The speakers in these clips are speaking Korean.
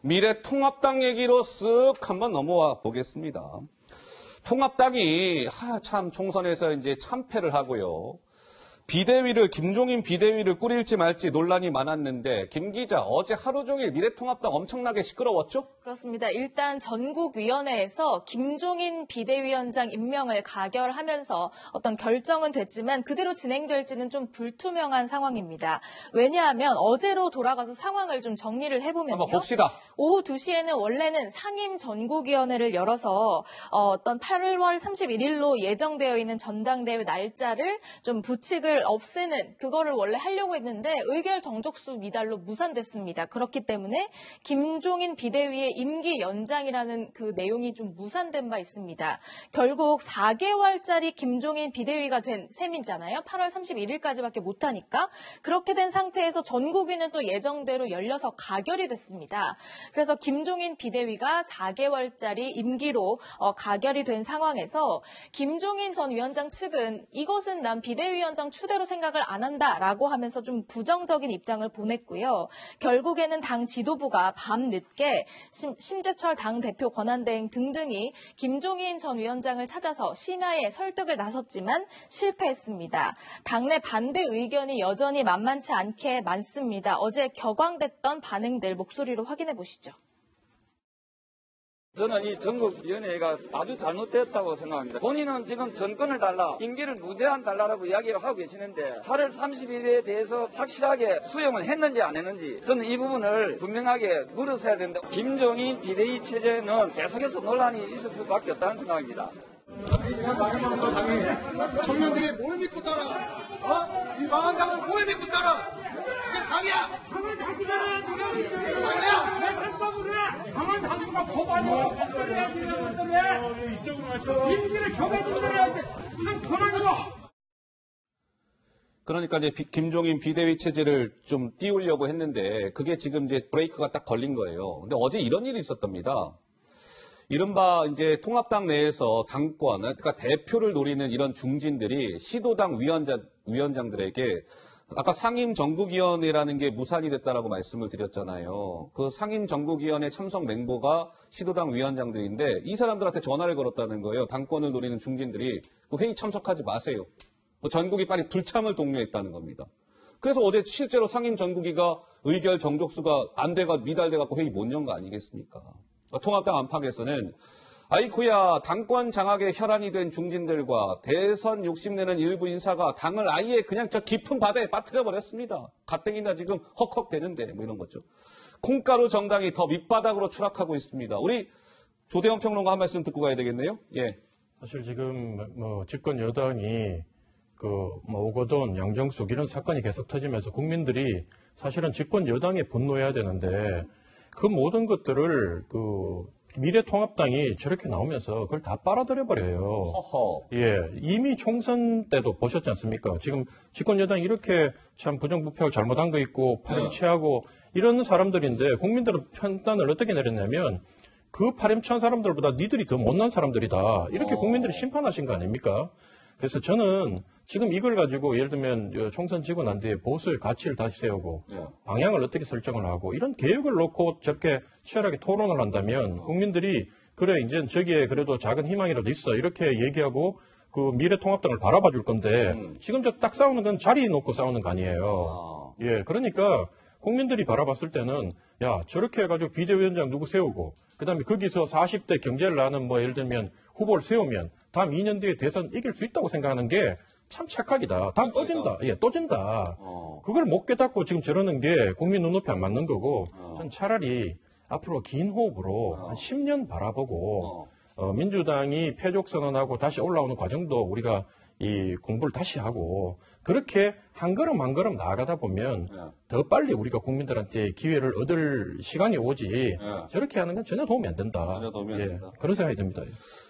미래통합당 얘기로 쓱 한번 넘어와 보겠습니다. 통합당이 참 총선에서 이제 참패를 하고요. 김종인 비대위를 꾸릴지 말지 논란이 많았는데 김 기자, 어제 하루 종일 미래통합당 엄청나게 시끄러웠죠? 그렇습니다. 일단 전국위원회에서 김종인 비대위원장 임명을 가결하면서 어떤 결정은 됐지만 그대로 진행될지는 좀 불투명한 상황입니다. 왜냐하면 어제로 돌아가서 상황을 좀 정리를 해보면요. 한번 봅시다. 오후 2시에는 원래는 상임 전국위원회를 열어서 어떤 8월 31일로 예정되어 있는 전당대회 날짜를 좀 부칙을 없애는 그거를 원래 하려고 했는데 의결 정족수 미달로 무산됐습니다. 그렇기 때문에 김종인 비대위의 임기 연장이라는 그 내용이 좀 무산된 바 있습니다. 결국 4개월짜리 김종인 비대위가 된 셈이잖아요. 8월 31일까지밖에 못하니까. 그렇게 된 상태에서 전국위는 또 예정대로 열려서 가결이 됐습니다. 그래서 김종인 비대위가 4개월짜리 임기로 가결이 된 상황에서 김종인 전 위원장 측은 이것은 난 비대위원장 추대로 생각을 안 한다라고 하면서 좀 부정적인 입장을 보냈고요. 결국에는 당 지도부가 밤늦게 심재철 당대표 권한대행 등등이 김종인 전 위원장을 찾아서 심야에 설득을 나섰지만 실패했습니다. 당내 반대 의견이 여전히 만만치 않게 많습니다. 어제 격앙됐던 반응들 목소리로 확인해 보시죠. 저는 이 전국위원회가 아주 잘못됐다고 생각합니다. 본인은 지금 전권을 달라, 임기를 무제한 달라라고 이야기를 하고 계시는데 8월 30일에 대해서 확실하게 수용을 했는지 안 했는지 저는 이 부분을 분명하게 물어서야 된다. 김종인 비대위 체제는 계속해서 논란이 있을 수밖에 없다는 생각입니다. 청년들이 뭘 믿고 따라? 이 망한 당을 뭘 믿고 따라? 이게 당이야! 당을 당기잖아! 당이야! 왜 당법을 해? 당을 당기가 법안으로 판결해야지. 이쪽으로 하셔. 임기를 정해준다야지. 이건 권한으로. 그러니까 이제 김종인 비대위 체제를 좀 띄우려고 했는데 그게 지금 이제 브레이크가 딱 걸린 거예요. 근데 어제 이런 일이 있었답니다. 이른바 이제 통합당 내에서 당권, 그러니까 대표를 노리는 이런 중진들이 시도당 위원장들에게 아까 상임 전국위원회라는 게 무산이 됐다라고 말씀을 드렸잖아요. 그 상임 전국위원회 참석 멤버가 시도당 위원장들인데 이 사람들한테 전화를 걸었다는 거예요. 당권을 노리는 중진들이 그 회의 참석하지 마세요. 전국이 빨리 불참을 독려했다는 겁니다. 그래서 어제 실제로 상임 전국위가 의결 정족수가 안 돼가 미달돼갖고 회의 못 연 거 아니겠습니까? 통합당 안팎에서는 아이쿠야 당권 장악에 혈안이 된 중진들과 대선 욕심내는 일부 인사가 당을 아예 그냥 저 깊은 바다에 빠뜨려버렸습니다. 가뜩이나 지금 헉헉대는데 뭐 이런 거죠. 콩가루 정당이 더 밑바닥으로 추락하고 있습니다. 우리 조대원 평론가 한 말씀 듣고 가야 되겠네요. 예. 사실 지금 집권 여당이 오거돈, 양정숙 이런 사건이 계속 터지면서 국민들이 사실은 집권 여당에 분노해야 되는데 그 모든 것들을 미래통합당이 저렇게 나오면서 그걸 다 빨아들여 버려요. 허허. 예, 이미 총선 때도 보셨지 않습니까? 지금 집권 여당이 이렇게 참 부정부패하고 잘못한 거 있고 파렴치하고 이런 사람들인데 국민들은 판단을 어떻게 내렸냐면 그 파렴치한 사람들보다 니들이 더 못난 사람들이다. 이렇게 국민들이 심판하신 거 아닙니까? 그래서 저는 지금 이걸 가지고 예를 들면 총선 지고 난 뒤에 보수의 가치를 다시 세우고 방향을 어떻게 설정을 하고 이런 계획을 놓고 저렇게 치열하게 토론을 한다면 국민들이 그래 이제 저기에 그래도 작은 희망이라도 있어 이렇게 얘기하고 그 미래통합당을 바라봐 줄 건데 지금 저 딱 싸우는 건 자리 놓고 싸우는 거 아니에요. 예, 그러니까 국민들이 바라봤을 때는 야 저렇게 해가지고 비대위원장 누구 세우고 그다음에 거기서 40대 경제를 아는 예를 들면 후보를 세우면 다음 2년 뒤에 대선 이길 수 있다고 생각하는 게 참 착각이다. 다음 또 진다. 예, 또 진다. 그걸 못 깨닫고 지금 저러는 게 국민 눈높이 안 맞는 거고 전 차라리 앞으로 긴 호흡으로 한 10년 바라보고 민주당이 패족 선언하고 다시 올라오는 과정도 우리가 이 공부를 다시 하고 그렇게 한 걸음 한 걸음 나아가다 보면 더 빨리 우리가 국민들한테 기회를 얻을 시간이 오지 저렇게 하는 건 전혀 도움이 안 된다. 전혀 도움이 안 된다. 그런 생각이 듭니다.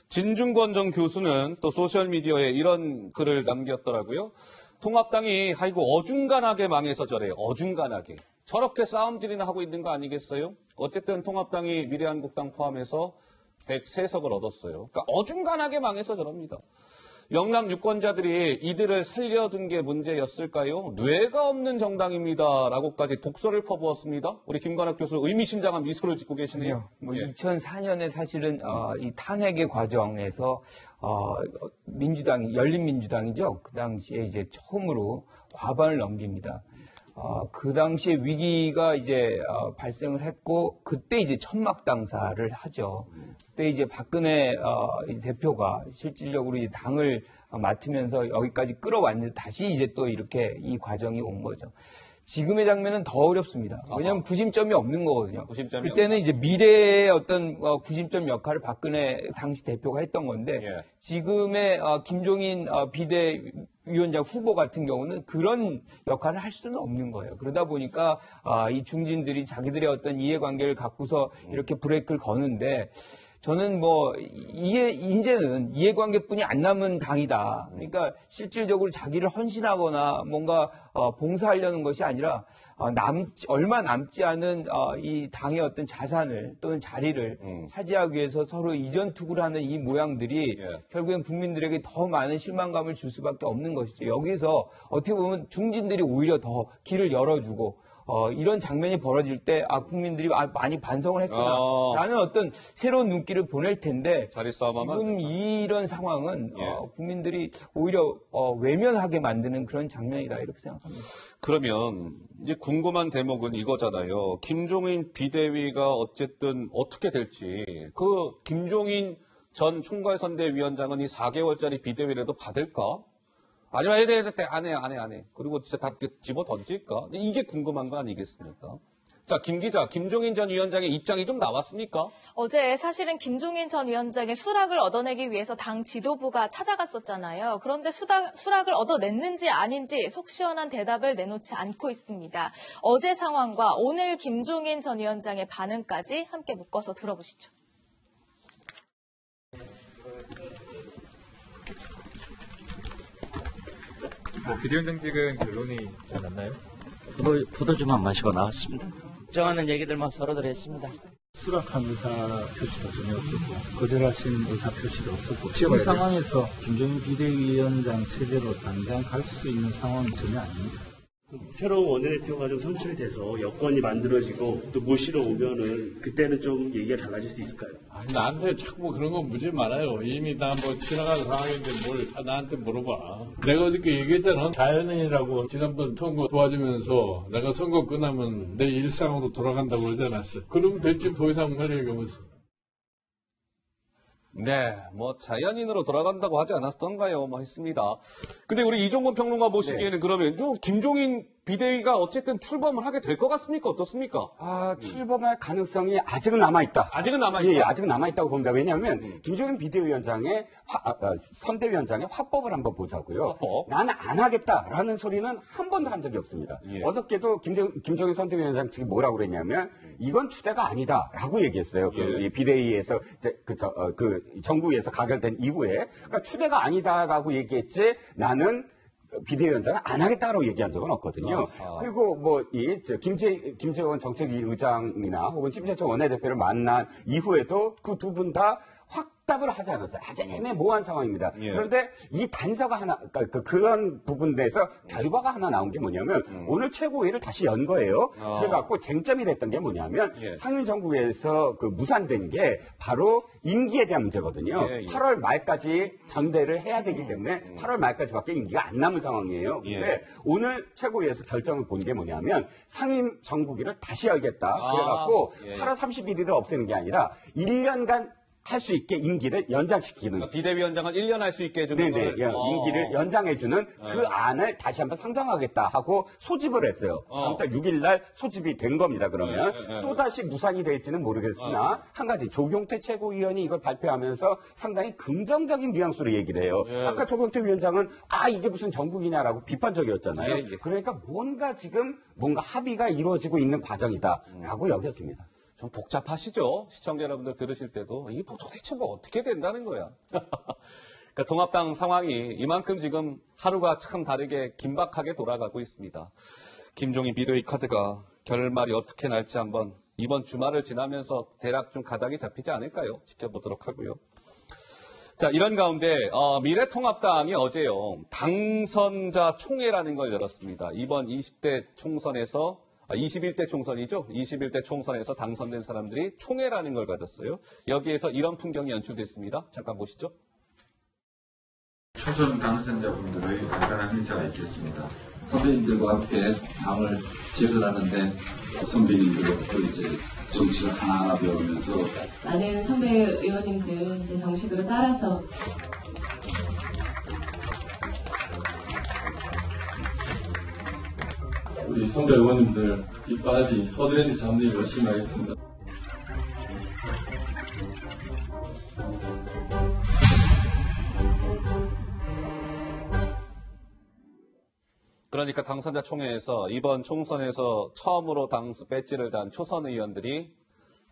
진중권 전 교수는 또 소셜미디어에 이런 글을 남겼더라고요. 통합당이 아이고 어중간하게 망해서 저래요. 어중간하게. 저렇게 싸움질이나 하고 있는 거 아니겠어요? 어쨌든 통합당이 미래한국당 포함해서 103석을 얻었어요. 그러니까 어중간하게 망해서 저럽니다. 영남 유권자들이 이들을 살려둔 게 문제였을까요? 뇌가 없는 정당입니다라고까지 독설을 퍼부었습니다. 우리 김관학 교수 의미심장한 미소를 짓고 계시네요. 뭐 예. 2004년에 사실은 이 탄핵의 과정에서 민주당, 열린민주당이죠. 그 당시에 이제 처음으로 과반을 넘깁니다. 그 당시에 위기가 이제 발생을 했고 그때 이제 천막 당사를 하죠. 그때 이제 박근혜 이제 대표가 실질적으로 이제 당을 맡으면서 여기까지 끌어왔는데 다시 이제 또 이렇게 이 과정이 온 거죠. 지금의 장면은 더 어렵습니다. 왜냐하면 구심점이 없는 거거든요. 구심점이 그때는 이제 미래의 어떤 구심점 역할을 박근혜 당시 대표가 했던 건데 예. 지금의 김종인 비대위원장 후보 같은 경우는 그런 역할을 할 수는 없는 거예요. 그러다 보니까 이 중진들이 자기들의 어떤 이해관계를 갖고서 이렇게 브레이크를 거는데 저는 이제는 이해관계뿐이 안 남은 당이다. 그러니까 실질적으로 자기를 헌신하거나 뭔가 봉사하려는 것이 아니라 얼마 남지 않은 이 당의 어떤 자산을 또는 자리를 차지하기 위해서 서로 이전 투구를 하는 이 모양들이 예. 결국엔 국민들에게 더 많은 실망감을 줄 수밖에 없는 것이죠. 여기서 어떻게 보면 중진들이 오히려 더 길을 열어주고 이런 장면이 벌어질 때 국민들이 많이 반성을 했구나라는 어떤 새로운 눈길을 보낼 텐데 자리 싸움하면 지금 이런 상황은 예. 국민들이 오히려 외면하게 만드는 그런 장면이다 이렇게 생각합니다. 그러면 이제 궁금한 대목은 이거잖아요. 김종인 비대위가 어쨌든 어떻게 될지 그 김종인 전 총괄선대위원장은 이 4개월짜리 비대위라도 받을까? 아니면 안 해. 그리고 진짜 다 집어 던질까? 이게 궁금한 거 아니겠습니까? 자, 김 기자, 김종인 전 위원장의 입장이 좀 나왔습니까? 어제 사실은 김종인 전 위원장의 수락을 얻어내기 위해서 당 지도부가 찾아갔었잖아요. 그런데 수락을 얻어냈는지 아닌지 속 시원한 대답을 내놓지 않고 있습니다. 어제 상황과 오늘 김종인 전 위원장의 반응까지 함께 묶어서 들어보시죠. 비대위원장직은 결론이 잘 났나요? 포도주만 마시고 나왔습니다. 걱정하는 얘기들만 서로들 했습니다. 수락한 의사 표시도 전혀 없었고 거절하신 의사 표시도 없었고 지금 상황에서 김종인 비대위원장 체제로 당장 갈 수 있는 상황은 전혀 아닙니다. 새로운 원내대표가 좀 선출이 돼서 여건이 만들어지고 또 모시러 오면은 그때는 좀 얘기가 달라질 수 있을까요? 나한테 자꾸 그런 거 묻지 말아요. 이미 다 지나간 상황인데 뭘 나한테 물어봐. 내가 어저께 얘기했잖아. 자연인이라고 지난번 선거 도와주면서 내가 선거 끝나면 내 일상으로 돌아간다고 그러지 않았어. 그러면 됐지 더 이상 할 얘기가 없어. 네, 자연인으로 돌아간다고 하지 않았던가요? 했습니다. 근데 우리 이종건 평론가 보시기에는 그러면 좀 김종인 비대위가 어쨌든 출범을 하게 될 것 같습니까? 어떻습니까? 출범할 가능성이 아직은 남아있다. 아직은 남아있다? 예, 아직은 남아있다고 봅니다. 왜냐하면 김종인 비대위원장의 선대위원장의 화법을 한번 보자고요. 화법? 나는 안 하겠다라는 소리는 한 번도 한 적이 없습니다. 예. 어저께도 김종인 선대위원장 측이 뭐라고 그랬냐면 이건 추대가 아니다라고 얘기했어요. 예. 이 비대위에서 이제 정부에서 가결된 이후에 그러니까 추대가 아니다라고 얘기했지 나는 비대위원장은 안 하겠다라고 얘기한 적은 없거든요. 그리고 김재원 정책위 의장이나 혹은 심재철 원내대표를 만난 이후에도 그 두 분 다 확답을 하지 않았어요. 아주 애매모호한 상황입니다. 예. 그런데 이 단서가 하나, 그런 부분에서 결과가 하나 나온 게 뭐냐면 오늘 최고위를 다시 연 거예요. 그래갖고 쟁점이 됐던 게 뭐냐면 예. 상임정국에서 무산된 게 바로 임기에 대한 문제거든요. 예. 8월 말까지 전대를 해야 되기 때문에 8월 말까지밖에 임기가 안 남은 상황이에요. 예. 근데 오늘 최고위에서 결정을 본 게 뭐냐면 상임 정국위를 다시 열겠다. 그래갖고 예. 8월 31일을 없애는 게 아니라 1년간 할 수 있게 임기를 연장시키는. 그러니까 비대위원장은 1년 할 수 있게 해주는 네네. 거를. 임기를 연장해주는 그 안을 다시 한번 상정하겠다 하고 소집을 했어요. 다음 달 6일 날 소집이 된 겁니다, 그러면. 또다시 무산이 될지는 모르겠으나 한 가지 조경태 최고위원이 이걸 발표하면서 상당히 긍정적인 뉘앙스로 얘기를 해요. 아까 조경태 위원장은 이게 무슨 정국이냐라고 비판적이었잖아요. 예. 그러니까 뭔가 합의가 이루어지고 있는 과정이다라고 여겨집니다. 좀 복잡하시죠? 시청자 여러분들 들으실 때도. 이게 도대체 어떻게 된다는 거야. 그러니까 통합당 상황이 이만큼 지금 하루가 참 다르게 긴박하게 돌아가고 있습니다. 김종인 비대위 카드가 결말이 어떻게 날지 한번 이번 주말을 지나면서 대략 좀 가닥이 잡히지 않을까요? 지켜보도록 하고요. 자, 이런 가운데 미래통합당이 어제요 당선자 총회라는 걸 열었습니다. 이번 20대 총선에서 21대 총선이죠. 21대 총선에서 당선된 사람들이 총회라는 걸 가졌어요. 여기에서 이런 풍경이 연출됐습니다. 잠깐 보시죠. 초선 당선자분들의 간단한 행사가 있겠습니다. 선배님들과 함께 당을 재건하는데 선배님들로부터 이제 정치를 하나하나 배우면서 많은 선배 의원님들 정식으로 따라서 우리 선배 의원님들 뒷바라지 허드렛 잡는 일 열심히 하겠습니다. 그러니까 당선자 총회에서 이번 총선에서 처음으로 당수 배지를 단 초선 의원들이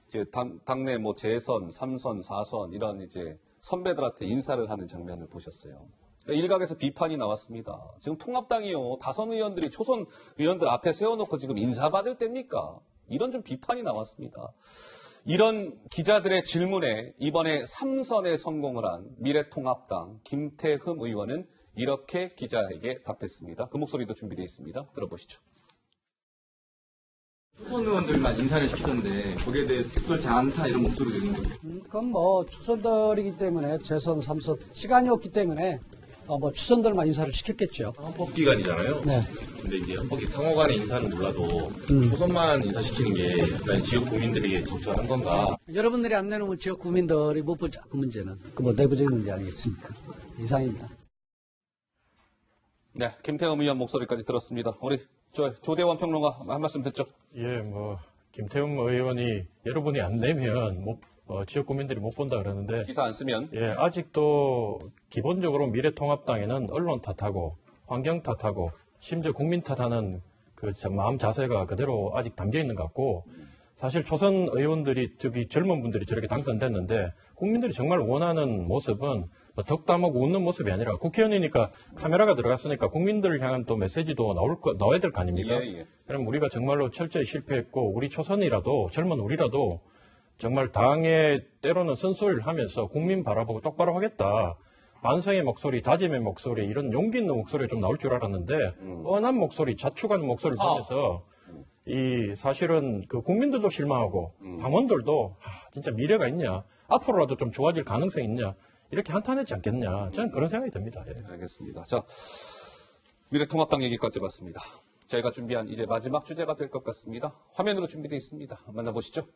이제 당내 뭐 재선, 3선, 4선 이런 이제 선배들한테 인사를 하는 장면을 보셨어요. 그러니까 일각에서 비판이 나왔습니다. 지금 통합당이요 다선 의원들이 초선 의원들 앞에 세워놓고 지금 인사받을 때입니까? 이런 좀 비판이 나왔습니다. 이런 기자들의 질문에 이번에 3선에 성공을 한 미래통합당 김태흠 의원은 이렇게 기자에게 답했습니다. 그 목소리도 준비되어 있습니다. 들어보시죠. 초선 의원들만 인사를 시키던데 거기에 대해서 적절치 않다 이런 목소리도 있는 거죠. 그건 뭐 초선들이기 때문에 재선, 3선 시간이 없기 때문에 뭐 초선들만 인사를 시켰겠죠. 헌법기관이잖아요. 네. 근데 이제 헌법기 상호간의 인사는 몰라도 초선만 인사시키는 게 과연 지역 국민들에게 적절한 건가? 여러분들이 안 내놓으면 지역 국민들이 못 보자. 그 문제는 그 뭐 내부적인 문제 아니겠습니까? 이상입니다. 네, 김태흠 의원 목소리까지 들었습니다. 우리 조대원 평론가 한 말씀 듣죠. 예, 김태흠 의원이 여러분이 안 내면 지역 국민들이 못 본다 그러는데 기사 안 쓰면 예, 아직도 기본적으로 미래통합당에는 언론 탓하고 환경 탓하고 심지어 국민 탓하는 그 마음 자세가 그대로 아직 담겨 있는 것 같고 사실 초선 의원들이 젊은 분들이 저렇게 당선됐는데 국민들이 정말 원하는 모습은 덕담하고 웃는 모습이 아니라 국회의원이니까 카메라가 들어갔으니까 국민들을 향한 또 메시지도 나와야 될 거 아닙니까? 예. 그럼 우리가 정말로 철저히 실패했고 우리 초선이라도 젊은 우리라도 정말 당에 때로는 쓴소리를 하면서 국민 바라보고 똑바로 하겠다. 반성의 목소리, 다짐의 목소리, 이런 용기 있는 목소리가 좀 나올 줄 알았는데 뻔한 목소리, 자축하는 목소리를 통해서 이 사실은 그 국민들도 실망하고 당원들도 진짜 미래가 있냐, 앞으로라도 좀 좋아질 가능성이 있냐 이렇게 한탄하지 않겠냐. 저는 그런 생각이 듭니다. 예. 알겠습니다. 자, 미래통합당 얘기까지 봤습니다. 저희가 준비한 이제 마지막 주제가 될 것 같습니다. 화면으로 준비되어 있습니다. 만나보시죠.